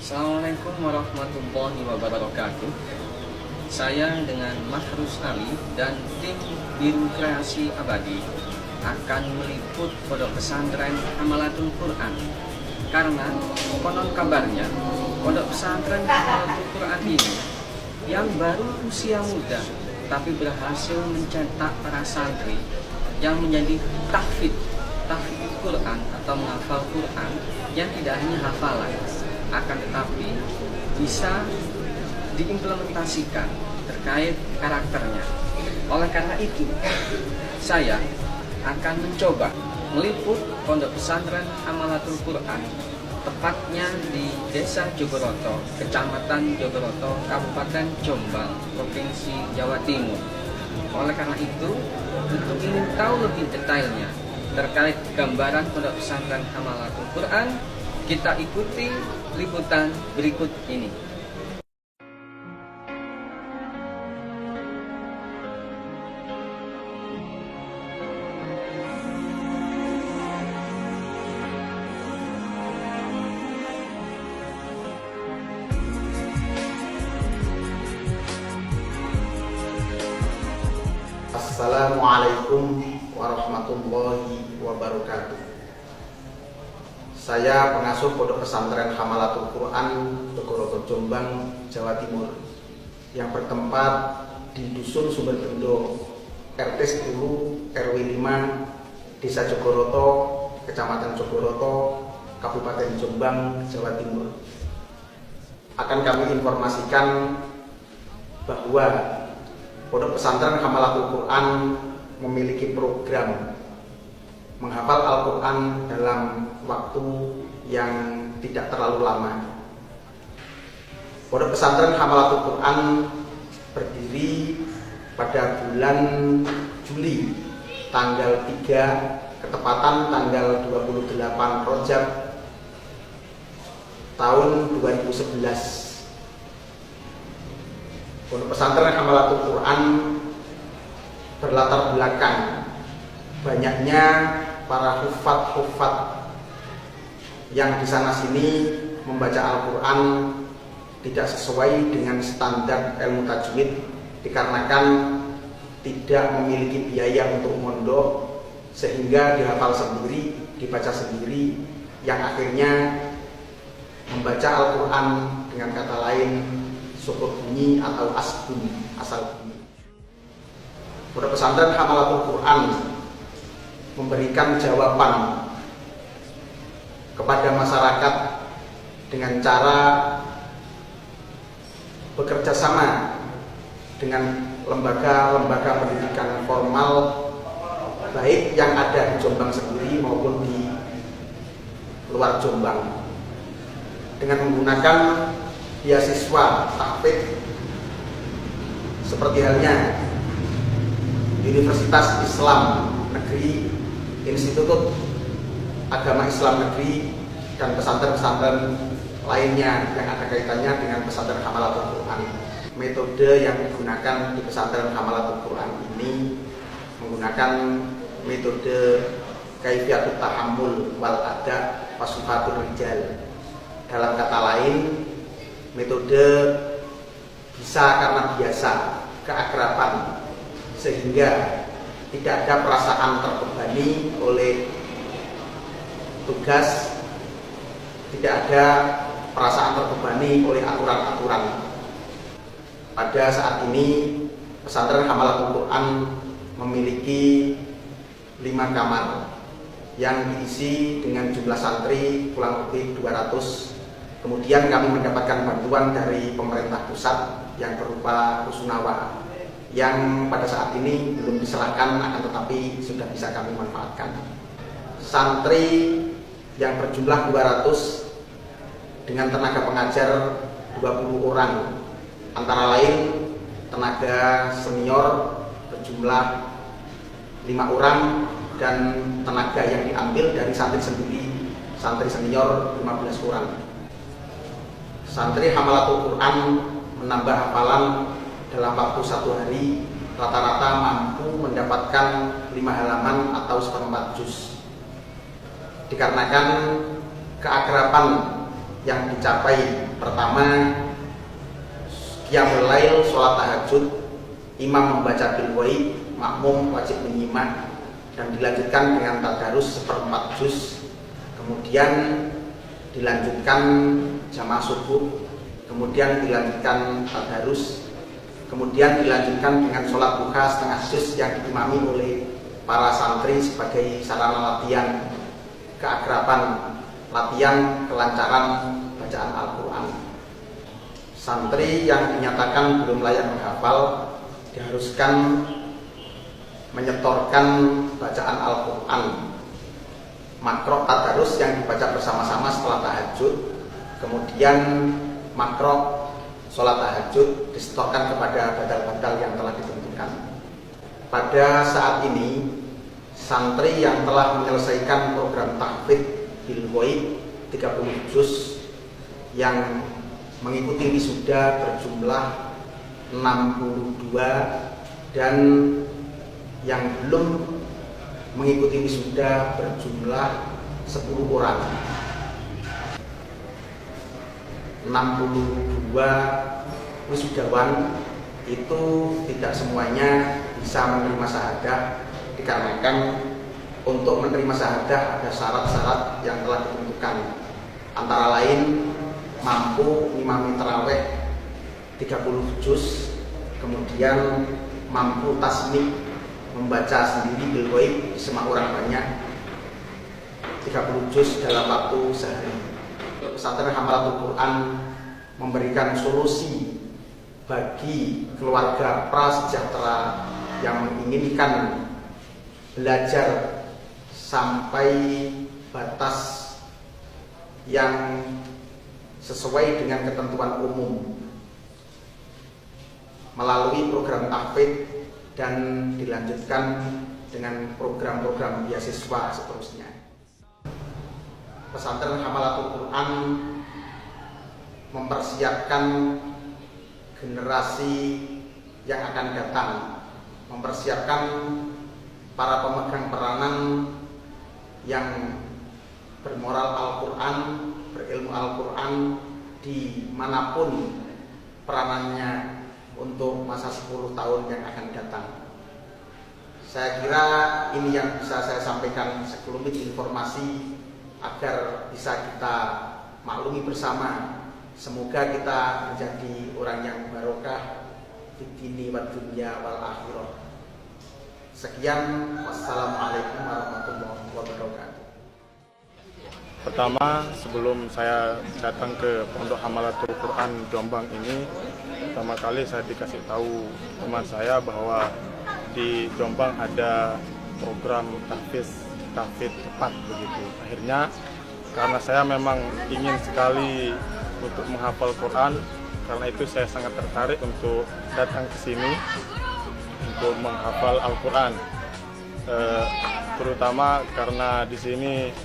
Assalamualaikum warahmatullahi wabarakatuh. Saya dengan Mahrus Ali dan tim Biru Kreasi Abadi akan meliput pondok pesantren Hamalatul Quran. Karena konon kabarnya pondok pesantren Hamalatul Quran ini yang baru usia muda tapi berhasil mencetak para santri yang menjadi tahfidz Quran atau menghafal Quran yang tidak hanya hafalan, akan tetapi bisa diimplementasikan terkait karakternya. Oleh karena itu, saya akan mencoba meliput pondok pesantren Hamalatul Quran, tepatnya di Desa Jogoroto, Kecamatan Jogoroto, Kabupaten Jombang, Provinsi Jawa Timur. Oleh karena itu, untuk ingin tahu lebih detailnya terkait gambaran pondok pesantren Hamalatul Quran, kita ikuti liputan berikut ini. Assalamualaikum warahmatullahi wabarakatuh. Saya pengasuh Pondok Pesantren Hamalatul Quran Jogoroto Jombang, Jawa Timur, yang bertempat di Dusun Sumberbendo, RT 10 RW 5, Desa Jogoroto, Kecamatan Jogoroto, Kabupaten Jombang, Jawa Timur. Akan kami informasikan bahwa Pondok Pesantren Hamalatul Quran memiliki program menghafal Al-Quran dalam waktu yang tidak terlalu lama. Pondok Pesantren Hamalatul Quran berdiri pada bulan Juli tanggal 3, ketepatan tanggal 28 Rajab tahun 2011. Pondok Pesantren Hamalatul Quran berlatar belakang banyaknya para hufat yang di sana sini membaca Al-Quran tidak sesuai dengan standar ilmu tajwid, dikarenakan tidak memiliki biaya untuk mondok, sehingga dihafal sendiri, dibaca sendiri, yang akhirnya membaca Al-Quran dengan kata lain syukur bunyi atau asal bunyi. Pondok Pesantren Hamalatul Quran memberikan jawaban kepada masyarakat dengan cara bekerja sama dengan lembaga-lembaga pendidikan formal, baik yang ada di Jombang sendiri maupun di luar Jombang, dengan menggunakan beasiswa tahfidz seperti halnya Universitas Islam Negeri, Institut Agama Islam Negeri, dan pesantren-pesantren lainnya yang ada kaitannya dengan pesantren Hamalatul Quran. Metode yang digunakan di pesantren Hamalatul Quran ini menggunakan metode kaifiyatut tahammul wal ada wasifatul rijal. Dalam kata lain, metode bisa karena biasa, keakraban, sehingga tidak ada perasaan terbebani oleh tugas, tidak ada perasaan terbebani oleh aturan-aturan. Pada saat ini pesantren Hamalatul Quran memiliki 5 kamar yang diisi dengan jumlah santri kurang lebih 200. Kemudian kami mendapatkan bantuan dari pemerintah pusat yang berupa rusunawa, yang pada saat ini belum diserahkan, akan tetapi sudah bisa kami manfaatkan. Santri yang berjumlah 200 dengan tenaga pengajar 20 orang, antara lain tenaga senior berjumlah 5 orang dan tenaga yang diambil dari santri sendiri, santri senior 15 orang. Santri Hamalatul Quran menambah hafalan dalam waktu 1 hari rata-rata mampu mendapatkan 5 halaman atau 1/4 juz. Dikarenakan keakraban yang dicapai. Pertama, qiyamul lail, sholat tahajud, imam membaca bil ghaib, makmum wajib menyimak, dan dilanjutkan dengan tadarus seperempat juz. Kemudian dilanjutkan jamaah subuh, kemudian dilanjutkan tadarus, kemudian dilanjutkan dengan sholat duha setengah juz yang diimami oleh para santri sebagai sarana latihan keakraban, latihan kelancaran bacaan Al-Quran. Santri yang dinyatakan belum layak menghafal diharuskan menyetorkan bacaan Al-Quran makro tadarus yang dibaca bersama-sama setelah tahajud, kemudian makro sholat tahajud disetorkan kepada badal-badal yang telah ditentukan. Pada saat ini, santri yang telah menyelesaikan program tahfidz bil ghaib 30 juz yang mengikuti wisuda berjumlah 62 dan yang belum mengikuti wisuda berjumlah 10 orang. 62 wisudawan itu tidak semuanya bisa menerima syahadah, dikarenakan untuk menerima syahadah ada syarat-syarat yang telah ditentukan, antara lain mampu ngimami tarawih 30 juz, kemudian mampu tasmih membaca sendiri bil ghaib di semak orang banyak 30 juz dalam waktu sehari. Pesantren Hamalatul Quran memberikan solusi bagi keluarga prasejahtera yang menginginkan belajar sampai batas yang sesuai dengan ketentuan umum melalui program tahfidz dan dilanjutkan dengan program-program beasiswa seterusnya. Pesantren Hamalatul Quran mempersiapkan generasi yang akan datang, mempersiapkan para pemegang peranan yang bermoral Al-Quran, berilmu Al-Quran dimanapun peranannya untuk masa 10 tahun yang akan datang. Saya kira ini yang bisa saya sampaikan sekelumit informasi agar bisa kita maklumi bersama. Semoga kita menjadi orang yang barokah fid dini wad dunya wal akhirah. Sekian, wassalamualaikum warahmatullahi wabarakatuh. Pertama, sebelum saya datang ke Pondok Hamalatul Quran Jombang ini, pertama kali saya dikasih tahu teman saya bahwa di Jombang ada program tahfidz cepat begitu. Akhirnya karena saya memang ingin sekali untuk menghafal Quran, karena itu saya sangat tertarik untuk datang ke sini untuk menghafal Al-Quran. Terutama karena di sini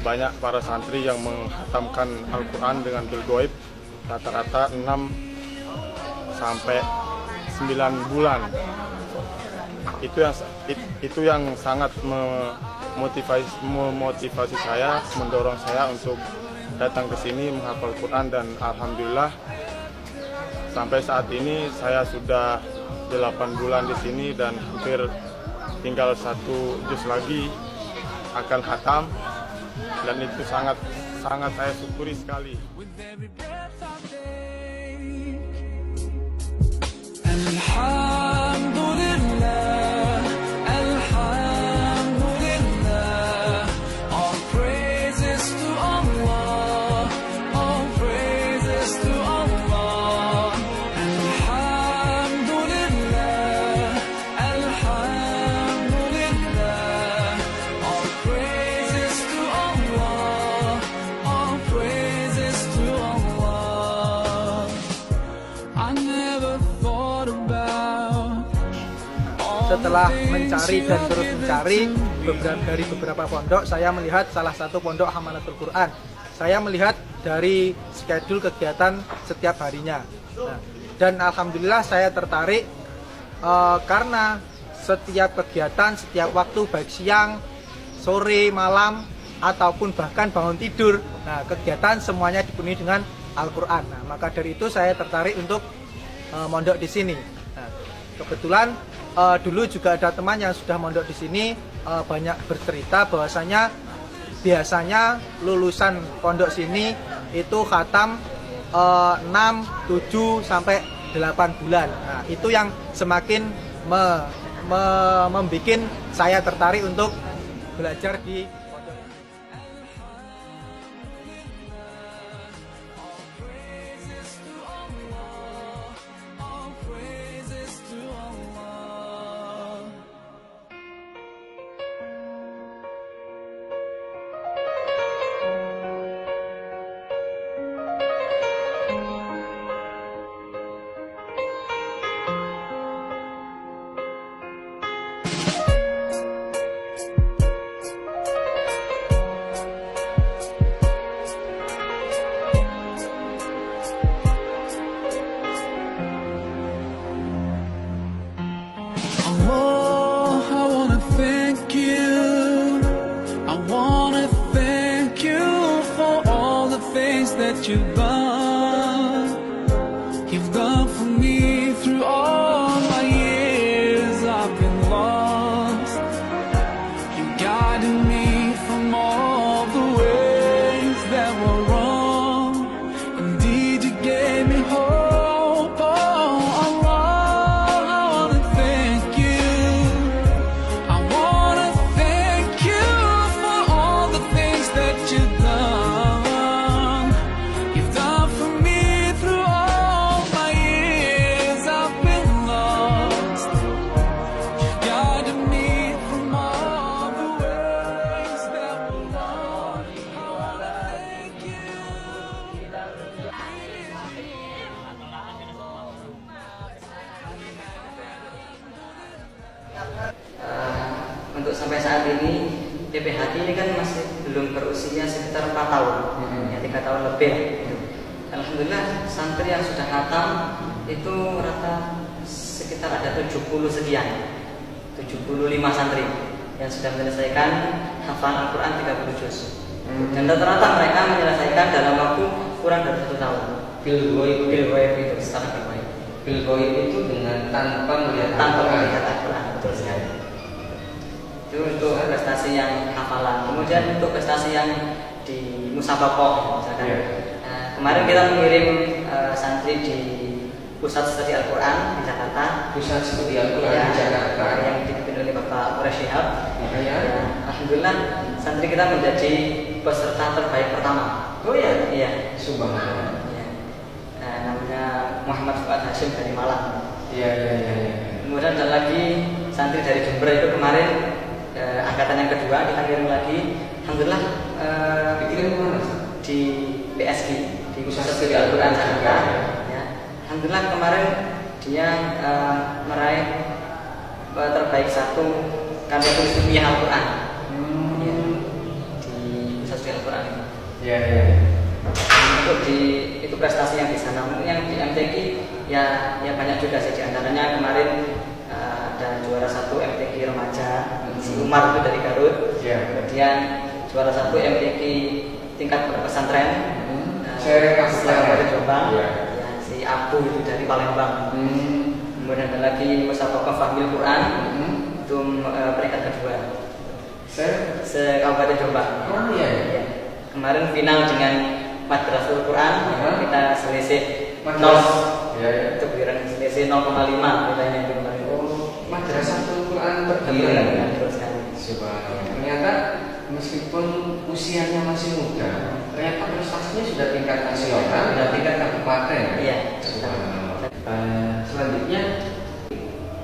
banyak para santri yang menghatamkan Al-Quran dengan bil ghaib rata-rata 6 sampai 9 bulan. Itu yang sangat memotivasi saya, mendorong saya untuk datang ke sini menghafal Quran, dan alhamdulillah sampai saat ini saya sudah 8 bulan di sini dan hampir tinggal 1 juz lagi akan khatam, dan itu sangat saya syukuri sekali. Setelah mencari dan terus mencari dari beberapa pondok, saya melihat salah satu pondok Hamalatul Quran. Saya melihat dari schedule kegiatan setiap harinya. Dan alhamdulillah saya tertarik karena setiap kegiatan, setiap waktu, baik siang, sore, malam, ataupun bahkan bangun tidur. Nah, kegiatan semuanya dipenuhi dengan Al-Quran. Nah, maka dari itu saya tertarik untuk mondok di sini. Nah, kebetulan dulu juga ada teman yang sudah mondok di sini, banyak bercerita bahwasanya biasanya lulusan pondok sini itu khatam 6, 7 sampai 8 bulan. Nah, itu yang semakin membuat saya tertarik untuk belajar di pondok. Allah, I wanna thank you. I wanna thank you for all the things that you've done. You've done for me through all my years I've been lost. You guided me from all the ways that were wrong. Indeed, you gave me hope. Untuk sampai saat ini PPHT ini kan masih belum berusia sekitar 4 tahun, ya 3 tahun lebih. Alhamdulillah santri yang sudah khatam itu rata sekitar ada 70 sekian, 75 santri yang sudah menyelesaikan hafalan Al-Quran 30 juz. Dan rata-rata mereka menyelesaikan dalam waktu kurang dari 1 tahun. Bilgoib itu secara itu dengan tanpa melihat Al-Quran, betul sekali. Itu untuk prestasi yang hafalan. Kemudian untuk prestasi yang di musabaqah misalkan. Kemarin kita mengirim santri di Pusat Studi Al-Quran di Jakarta. Pusat Studi Al-Quran di Jakarta yang dipimpin oleh Bapak Quraish Shihab. Alhamdulillah santri kita menjadi peserta terbaik pertama. Oh ya? Iya. Subhanallah. Namanya Muhammad Fuad Hashim dari Malang. Iya. Kemudian ada lagi santri dari Jember itu kemarin angkatan yang kedua kita kirim lagi. Alhamdulillah dikirim ke mana? Di PSG di Pusat Studi Al-Quran Jakarta. Ya. Alhamdulillah kemarin dia meraih terbaik 1 karya tulis ilmiah Al-Quran. Ya. Di Pusat Studi Al-Quran. Iya. Untuk itu prestasi yang di sana. Yang di MTQ ya banyak juga sih, di antaranya kemarin ada juara 1 MTQ remaja si Umar itu dari Garut. Kemudian juara 1 MTQ tingkat pesantren dari Jombang. Si Abu itu dari Palembang. Kemudian ada lagi musabaqah Fahmil Quran itu peringkat kedua se-Kabupaten Jombang. Ya. Kemarin final dengan Madrasatul Quran kita selisih 0. Itu biran selisih 0,5 nilainya itu kemarin. Madrasatul Quran tertinggi. Ternyata meskipun usianya masih muda, ternyata prestasinya sudah tingkat nasional, sudah tingkat kabupaten. Iya. Selanjutnya,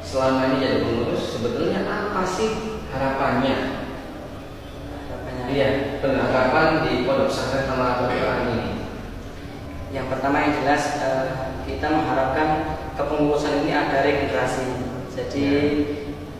selama ini jadi pengurus, sebetulnya apa sih harapannya? Iya, penerapan di Pondok Pesantren Hamalat Al-Quran ini. Yang pertama yang jelas kita mengharapkan kepengurusan ini ada regenerasi. Jadi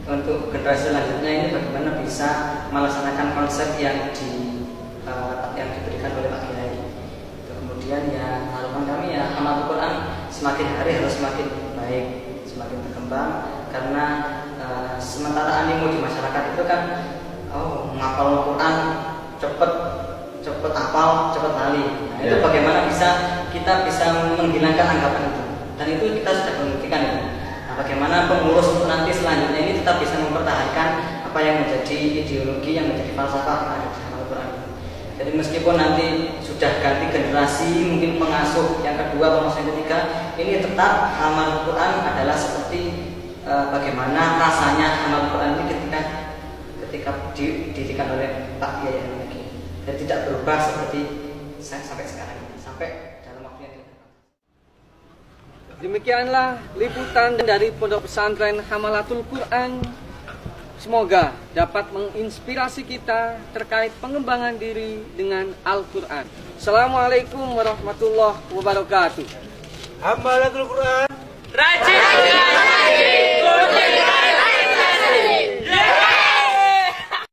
untuk generasi selanjutnya ini bagaimana bisa melaksanakan konsep yang diberikan oleh Pak Kiai. Kemudian ya harapan kami ya Hamalat Al-Quran semakin hari harus semakin baik, semakin berkembang karena sementara animo di masyarakat itu kan menghafal Al-Quran cepet hafal, cepet lali. Nah, itu bagaimana kita bisa menghilangkan anggapan itu. Dan itu kita sudah membuktikan itu. Nah, bagaimana pengurus untuk nanti selanjutnya ini tetap bisa mempertahankan apa yang menjadi ideologi, yang menjadi falsafah yang ada di dalam Al-Quran. Jadi meskipun nanti sudah ganti generasi, mungkin pengasuh yang kedua, pengasuh yang ketiga, ini tetap amal Al-Quran adalah seperti bagaimana rasanya amal Al-Quran ini ketika dididikan oleh Pak Kiai lagi. Dan tidak berubah seperti sampai sekarang ini, sampai dalam waktu yang tidak. Demikianlah liputan dari Pondok Pesantren Hamalatul Quran. Semoga dapat menginspirasi kita terkait pengembangan diri dengan Al-Quran. Assalamualaikum warahmatullahi wabarakatuh. Hamalatul Quran. Right.